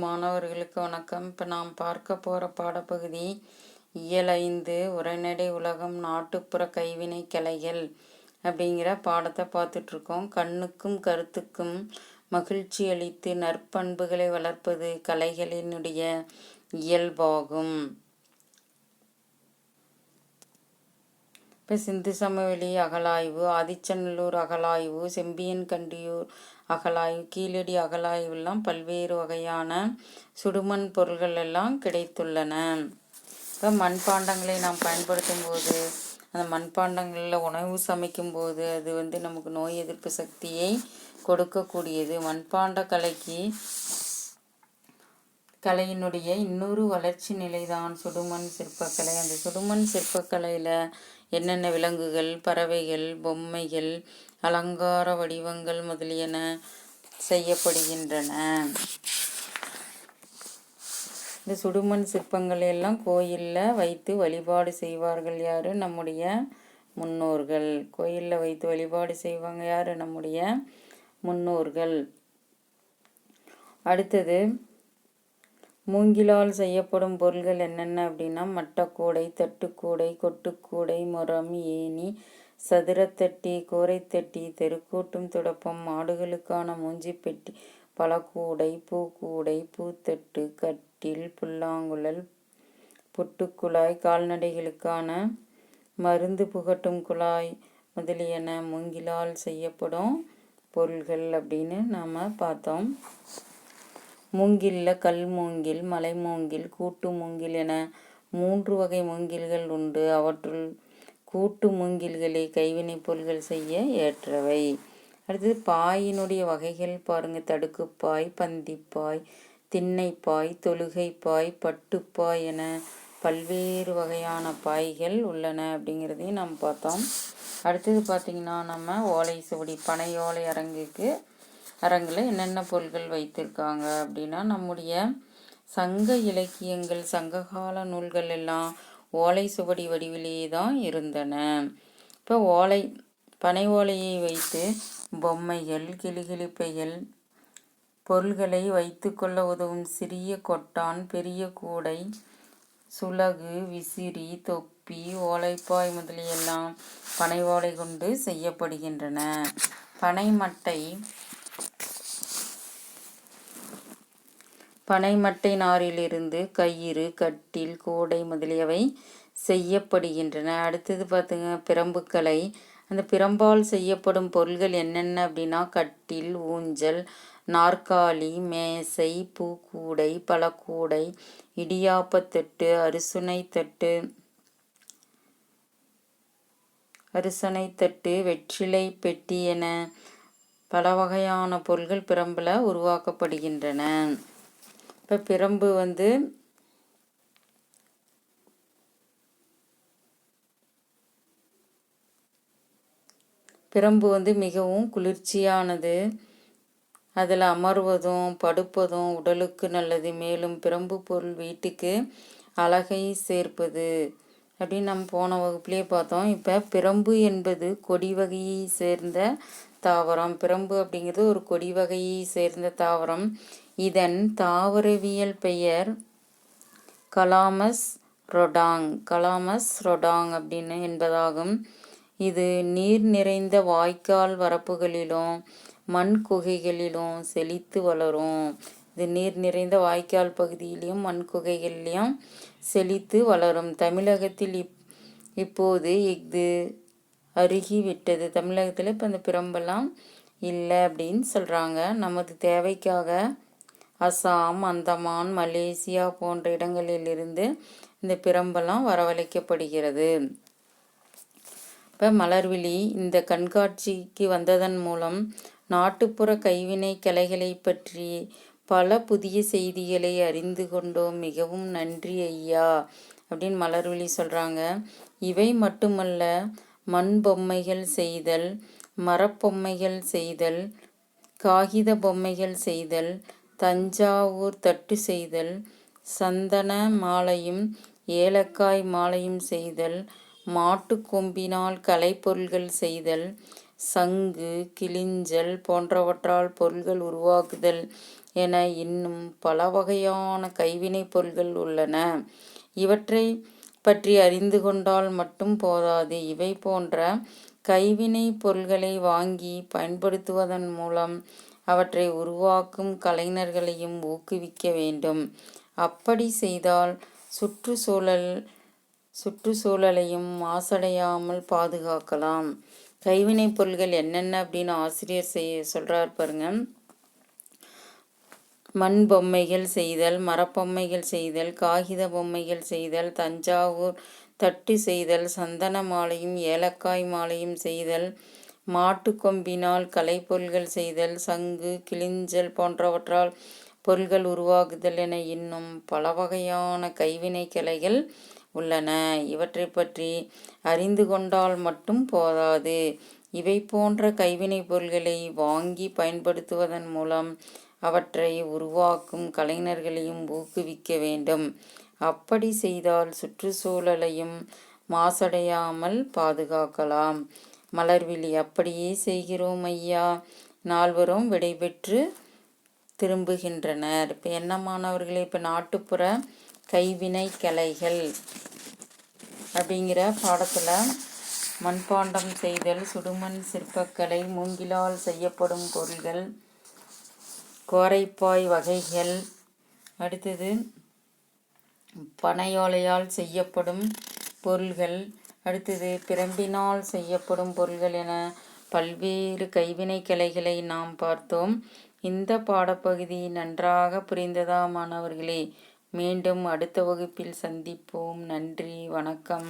மாணவர்களுக்கு வணக்கம். இப்போ நாம் பார்க்க போகிற பாடப்பகுதி இயல் 5 உரைநடை உலகம் நாட்டுப்புற கைவினை கலைகள் அப்படிங்கிற பாடத்தை பார்த்துட்ருக்கோம். கண்ணுக்கும் கருத்துக்கும் மகிழ்ச்சி அளித்து நற்பண்புகளை வளர்ப்பது கலைகளினுடைய இயல்பாகும். இப்போ சிந்து சமவெளி அகழாய்வு, ஆதிச்சநல்லூர் அகழாய்வு, செம்பியன்கண்டியூர் அகழாய்வு, கீழடி அகழாய்வுலாம் பல்வேறு வகையான சுடுமண் பொருள்கள் எல்லாம் கிடைத்துள்ளன. இப்போ மண்பாண்டங்களை நாம் பயன்படுத்தும் போது அந்த மண்பாண்டங்களில் உணவு சமைக்கும்போது அது நமக்கு நோய் எதிர்ப்பு சக்தியை கொடுக்கக்கூடியது. மண்பாண்ட கலையினுடைய இன்னொரு வளர்ச்சி நிலைதான் சுடுமண் சிற்பக்கலை. அந்த சுடுமண் சிற்பக்கலையில் என்னென்ன விலங்குகள், பறவைகள், பொம்மைகள், அலங்கார வடிவங்கள் முதலியன செய்யப்படுகின்றன. இந்த சுடுமண் சிற்பங்கள் எல்லாம் கோயிலில் வைத்து வழிபாடு செய்வார்கள். யார்? நம்முடைய முன்னோர்கள். கோயிலில் வைத்து வழிபாடு செய்வாங்க. யார்? நம்முடைய முன்னோர்கள். அடுத்தது மூங்கிலால் செய்யப்படும் பொருள்கள் என்னென்ன அப்படின்னா மட்டக்கூடை, தட்டுக்கூடை, கொட்டுக்கூடை, முறம், ஏணி, சதுரத்தட்டி, கோரைத்தட்டி, தெருக்கூட்டும் துடப்பம், மாடுகளுக்கான மூஞ்சிப்பெட்டி, பழக்கூடை, பூக்கூடை, பூத்தட்டு, கட்டில், புல்லாங்குழல், புட்டுக்குழாய், கால்நடைகளுக்கான மருந்து புகட்டும் குழாய் முதலியன மூங்கிலால் செய்யப்படும் பொருள்கள் அப்படின்னு நாம் பார்த்தோம். மூங்கிலில் கல் மூங்கில், மலை மூங்கில், கூட்டு மூங்கில் என 3 வகை மூங்கில்கள் உண்டு. அவற்றுள் கூட்டு மூங்கில்களை கைவினைப் பொருள்கள் செய்ய ஏற்றவை. அடுத்தது பாயினுடைய வகைகள் பாருங்கள். தடுக்குப்பாய், பந்திப்பாய், திண்ணைப்பாய், தொழுகைப்பாய், பட்டுப்பாய் என பல்வேறு வகையான பாய்கள் உள்ளன அப்படிங்கிறதையும் நாம் பார்த்தோம். அடுத்தது பார்த்திங்கன்னா நம்ம ஓலை சுவடி, பனை ஓலை அரங்கில் என்னென்ன பொருள்கள் வைத்திருக்காங்க அப்படின்னா நம்முடைய சங்க இலக்கியங்கள், சங்ககால நூல்கள் எல்லாம் ஓலை சுவடி வடிவிலேயே தான் இருந்தன. இப்போ பனை ஓலையை வைத்து பொம்மைகள், கிளிகிளிப்பைகள், பொருள்களை வைத்து கொள்ள உதவும் சிறிய கொட்டான், பெரிய கூடை, சுலகு, விசிறி, தொப்பி, ஓலைப்பாய் முதலியெல்லாம் பனை ஓலை கொண்டு செய்யப்படுகின்றன. பனைமட்டை நாரிலிருந்து கயிறு, கட்டில், கூடை முதலியவை செய்யப்படுகின்றன. அடுத்தது பார்த்துங்க பிரம்புக்கலை. அந்த பிரம்பால் செய்யப்படும் பொருள்கள் என்னென்ன அப்படின்னா கட்டில், ஊஞ்சல், நாற்காலி, மேசை, பூக்கூடை, பழக்கூடை, இடியாப்பத்தட்டு, அரிசனைத்தட்டு, வெற்றிலை பெட்டி என பல வகையான பொருள்கள் பிரம்பில் உருவாக்கப்படுகின்றன. இப்போ பிரம்பு மிகவும் குளிர்ச்சியானது. அதில் அமர்வதும் படுப்பதும் உடலுக்கு நல்லது. மேலும் பிரம்பு பொருள் வீட்டுக்கு அழகை சேர்ப்பது அப்படின்னு நம்ம போன வகுப்புலேயே பார்த்தோம். இப்போ பிரம்பு என்பது கொடி வகையை சேர்ந்த தாவரம். பிரம்பு அப்படிங்கிறது ஒரு கொடி வகையை சேர்ந்த தாவரம். இதன் தாவரவியல் பெயர் கலாமஸ் ரொடாங் அப்படின்னு என்பதாகும். இது நீர் நிறைந்த வாய்க்கால் வரப்புகளிலும் மண் குகைகளிலும் செழித்து வளரும். இது நீர் நிறைந்த வாய்க்கால் பகுதியிலையும் மண் குகைகள்லையும் செழித்து வளரும். தமிழகத்தில் இப்போது இது அருகிவிட்டது. தமிழகத்தில் இப்போ இந்த பிரம்பெல்லாம் இல்லை அப்படின்னு சொல்கிறாங்க. நமது தேவைக்காக அசாம், அந்தமான், மலேசியா போன்ற இடங்களிலிருந்து இந்த பிரம்பெல்லாம் வரவழைக்கப்படுகிறது. இப்போ மலர்விழி இந்த கண்காட்சிக்கு வந்ததன் மூலம் நாட்டுப்புற கைவினை கலைகளை பற்றி பல புதிய செய்திகளை அறிந்து கொண்டோம். மிகவும் நன்றி ஐயா அப்படின்னு மலர்விழி சொல்கிறாங்க. இவை மட்டுமல்ல, மண் பொம்மைகள் செய்தல், மரப்பொம்மைகள் செய்தல், காகித பொம்மைகள் செய்தல், தஞ்சாவூர் தட்டு செய்தல், சந்தன மாலையும் ஏலக்காய் மாலையும் செய்தல், மாட்டுக்கொம்பினால் கலைப்பொருள்கள் செய்தல், சங்கு, கிளிஞ்சல் போன்றவற்றால் பொருள்கள் உருவாக்குதல் என இன்னும் பல வகையான கைவினைப் பொருள்கள் உள்ளன. இவற்றை பற்றி அறிந்து கொண்டால் மட்டும் போதாது. இவை போன்ற கைவினைப் பொருள்களை வாங்கி பயன்படுத்துவதன் மூலம் அவற்றை உருவாக்கும் கலைஞர்களையும் ஊக்குவிக்க வேண்டும். அப்படி செய்தால் சுற்றுச்சூழலையும் மாசடையாமல் பாதுகாக்கலாம். கைவினைப் பொருள்கள் என்னென்ன அப்படின்னு ஆசிரியர் சொல்றார் பாருங்க. மண் பொம்மைகள் செய்தல், மரப்பொம்மைகள் செய்தல், காகித பொம்மைகள் செய்தல், தஞ்சாவூர் தட்டு செய்தல், சந்தன மாலையும் ஏலக்காய் மாலையும் செய்தல், மாட்டுக்கொம்பினால் கலைப்பொருள்கள் செய்தல், சங்கு, கிளிஞ்சல் போன்றவற்றால் பொருள்கள் உருவாக்குதல் என இன்னும் பல வகையான கைவினை கலைகள் உள்ளன. இவற்றை பற்றி அறிந்து கொண்டால் மட்டும் போதாது. இவை போன்ற கைவினைப் பொருள்களை வாங்கி பயன்படுத்துவதன் மூலம் அவற்றை உருவாக்கும் கலைஞர்களையும் ஊக்குவிக்க வேண்டும். அப்படி செய்தால் சுற்றுச்சூழலையும் மாசடையாமல் பாதுகாக்கலாம். மலர்விழி: அப்படியே செய்கிறோம் ஐயா. நால்வரும் விடைபெற்று திரும்புகின்றனர். இப்போ என்ன மாணவர்களே, இப்போ நாட்டுப்புற கைவினை கலைகள் அப்படிங்கிற பாடத்தில் மண்பாண்டம் செய்தல், சுடுமண் சிற்பக்கலை, மூங்கிலால் செய்யப்படும் பொருள்கள், கோரைப்பாய் வகைகள், அடுத்தது பனையோலையால் செய்யப்படும் பொருள்கள், அடுத்தது பிரம்பினால் செய்யப்படும் பொருள்கள் என பல்வேறு கைவினை கலைகளை நாம் பார்த்தோம். இந்த பாடப்பகுதி நன்றாக புரிந்ததா மாணவர்களே? மீண்டும் அடுத்த வகுப்பில் சந்திப்போம். நன்றி, வணக்கம்.